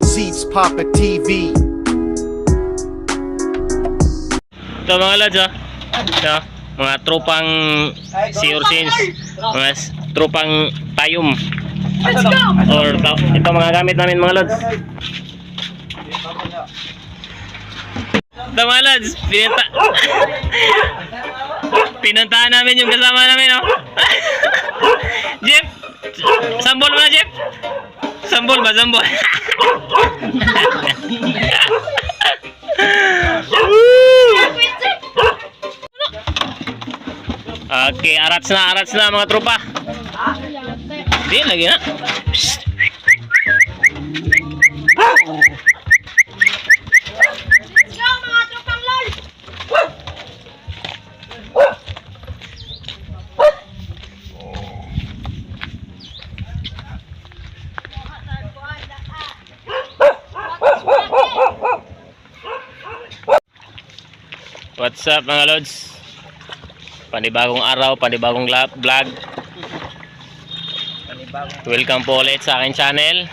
Seeds Papa TV. Ito mga lads, ito, mga tropang sea urchins, mga tropang tayom. Or ito mga gamit namin mga lads. Ito mga lads, pinuntahan namin yung kasama namin, oh. Jeff, sambol mo na, Jeff. Sambol ba, sambol? Okay, arats na mga tropa. Di lagi na. Let's go mga tropang lol. What's up mga lods? Panibagong araw, panibagong vlog. Welcome po ulit sa aking channel.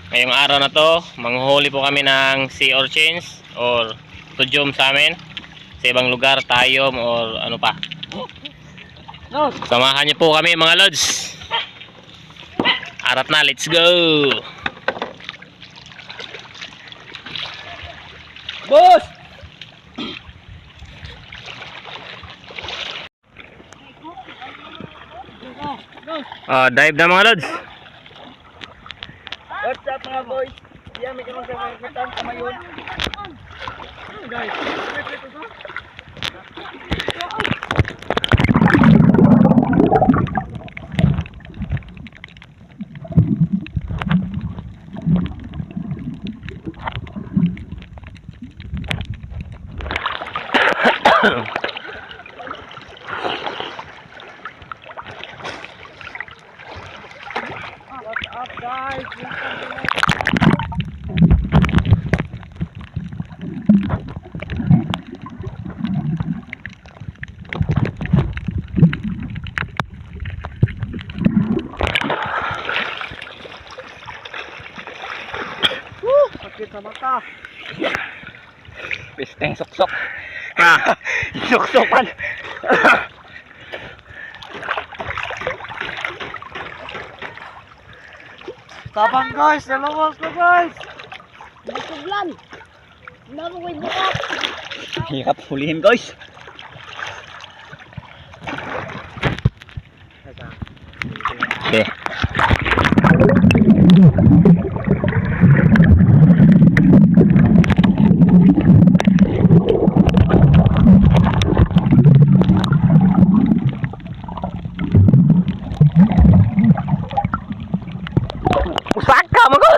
Ngayong araw na to, manghuhuli po kami ng sea urchins or tudyom sa amin. Sa ibang lugar, tayom or ano pa. Samahan niyo po kami mga lods. Arat na, let's go! Boss! Dive na mga lods. What's up mga boys? Yan, may kamang kamakitan sa mayon. Guys, what's up guys? Sakit sa mata. Pisteng sok-sok. Sok-sokan. Tabang guys, nalabas na guys. Bisuglan. Hindi mo ko'y buka. Hirap hulihin guys. Okay. Pusaka mo ko.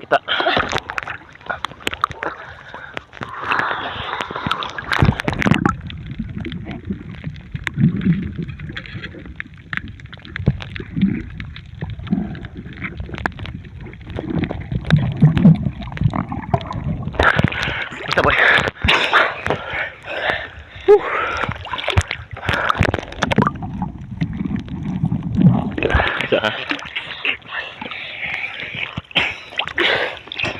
Kita. Kita boy. Isa.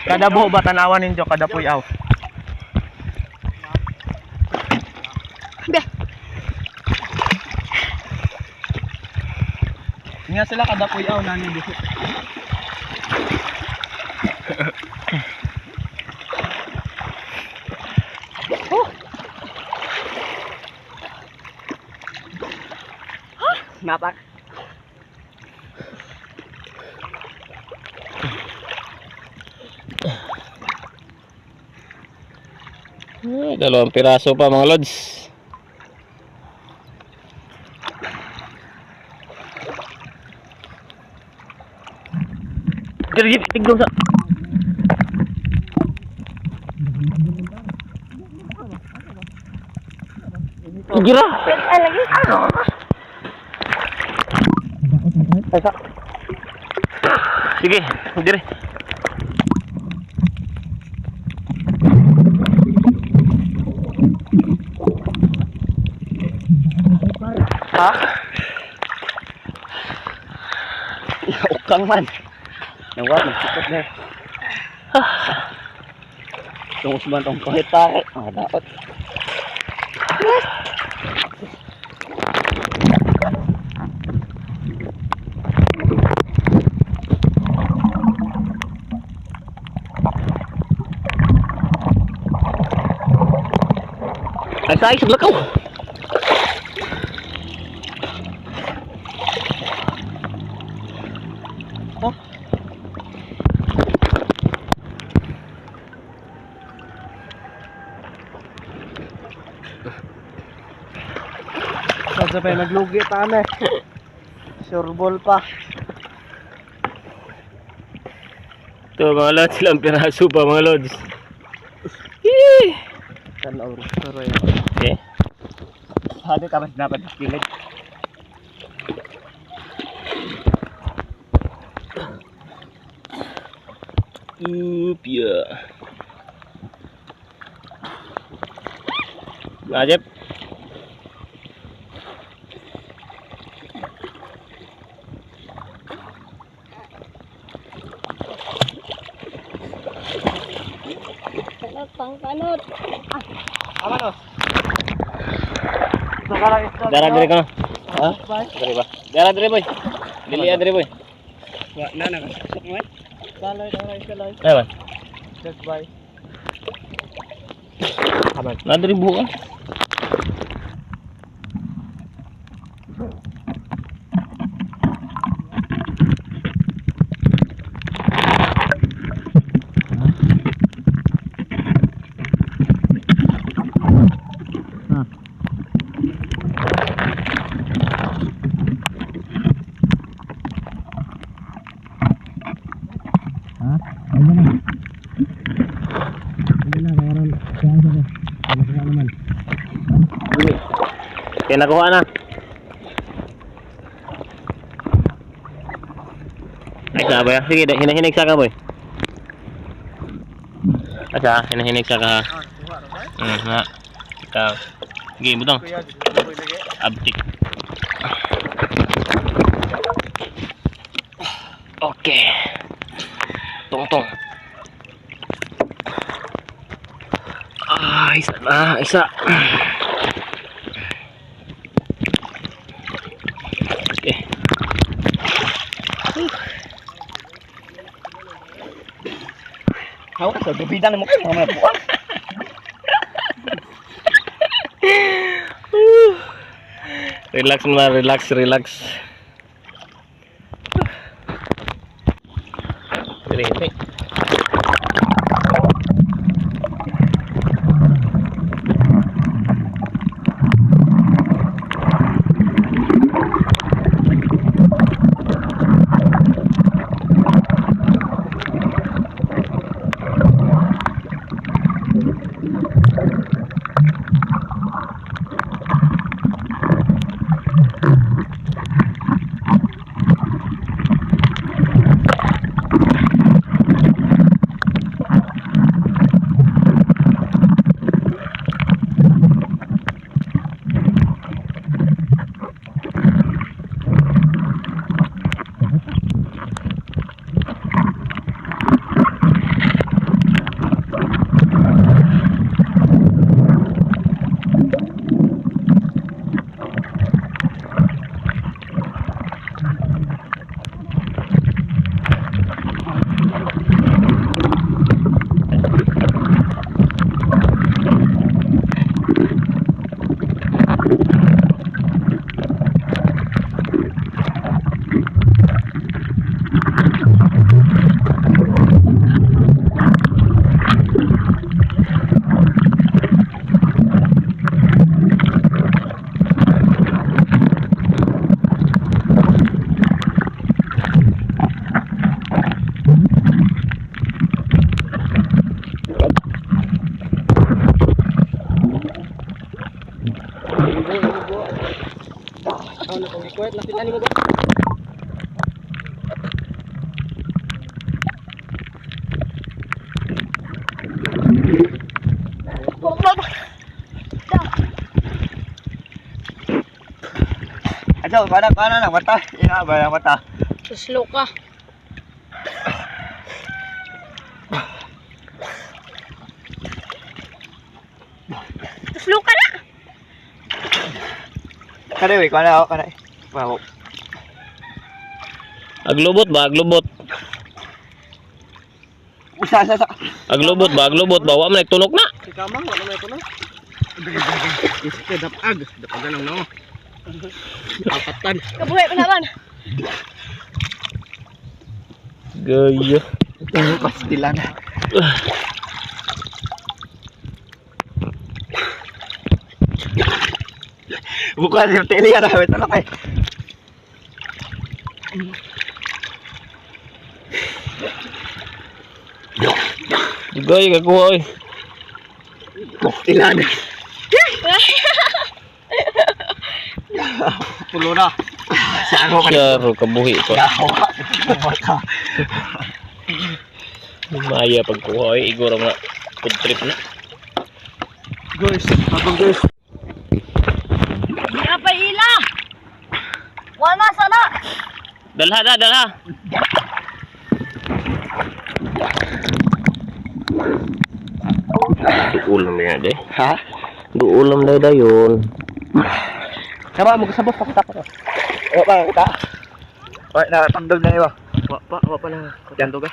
Kada buho ba tanawan ninyo kada puyaw? Be. Nga sila kada puyaw nani dito. lapak. Dalawang piraso pa mga lods. Gigi, tiglong sa. Gira. Ay, lagi. Ano? Sige, dire. Ha? Ukang man. Nawat, nagsikot na. Tungos man tong kahit tayo. Dapat. Ay, sa isog lakaw. Sabay naglugi pa kami. Sureball pa. Ito mga lods, ilang piraso pa mga lods. Tanaw ro. Saray. Okay. Hadi ka mas dapat kilid. Upya. Ajep. Kanot, pang kanot. Aman os. Sekarang itu. Dara dire ka na. Ha? Dire ba? Dara dire boy. Dili dire boy. Wa na na. Salay, salay. Ayun. Just bye. Aman. Na dire buo. Kaya nakuha na. Ay, sa ba? Sige, hinahinig sa ka, boy. Asa, hinahinig sa ka, ha? Na. Ikaw. Sige, butang. Abtik. Okay. Tong-tong. Isa na, isa. Okay. Hawak sa dubidan mo kayo mga buwan. Relax muna, relax. Dili. Kuwait, lapitan mo ba? Ajo, kana lang mata. Ina ba lang mata? Slow ka. Slow ka na. Kana we, kana ako kana. Wow. Aglubot ba? Aglubot. Usa. Aglubot ba? Aglubot ba? Wa man nagtunok na. Si Kamang wala may kuno. Iske dapag, dapagan lang no. Alpatan. Kabuhay pa naman. Gaya. Pastilan. Bukan yung teli ka na, wait na kay. Gaya kakuha oy. Pastilan. Pulo na. Saan mo Klaro kabuhi ko. Maya pagkuha oy. Iguro nga. Food trip na. Guys, abang guys. Di apa ila. Wala sana. Dalha na, dalha. Ulam na yan eh. Ha? Ulam na yun. Sama mo kasabot pa kita. O pa kita. O na tandog na iba. Wa pa na. Yan to ga.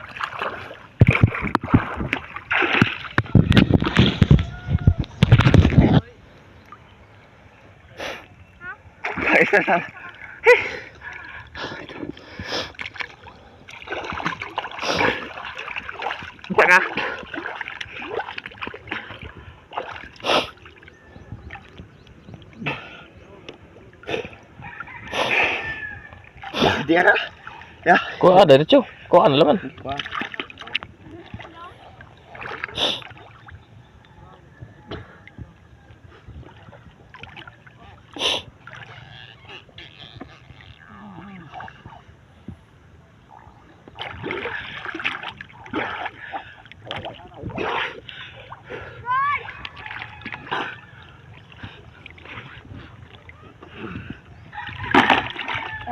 Tanga. Dia ka? Ya. Kuha ada diretso. Kuha na laman.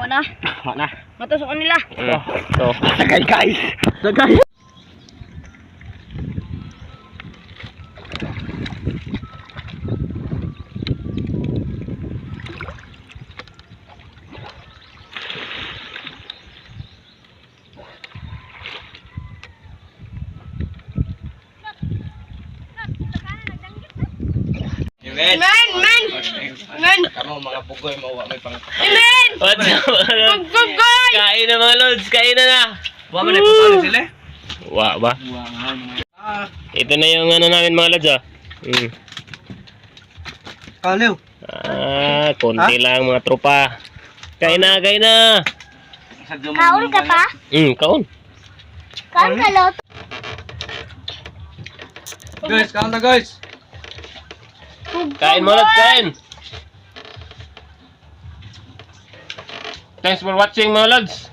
Wala. Mana? Matusok nila. So, Dagay guys. Dagay. Men. Kamu mga bugoy mo wa may pang. Men. what's up? Gugoy. Kain na mga lods. Kain na. Wa man ipapalo sila. Wa ba? Ito na yung ano namin mga lods ah. Kaliw. Konti lang mga tropa. Kain na, kain na. Kaon ka pa? Kaon. Kaon ka lot. Guys, kaon na guys. Kain mga lods, kain. Thanks for watching mga lods.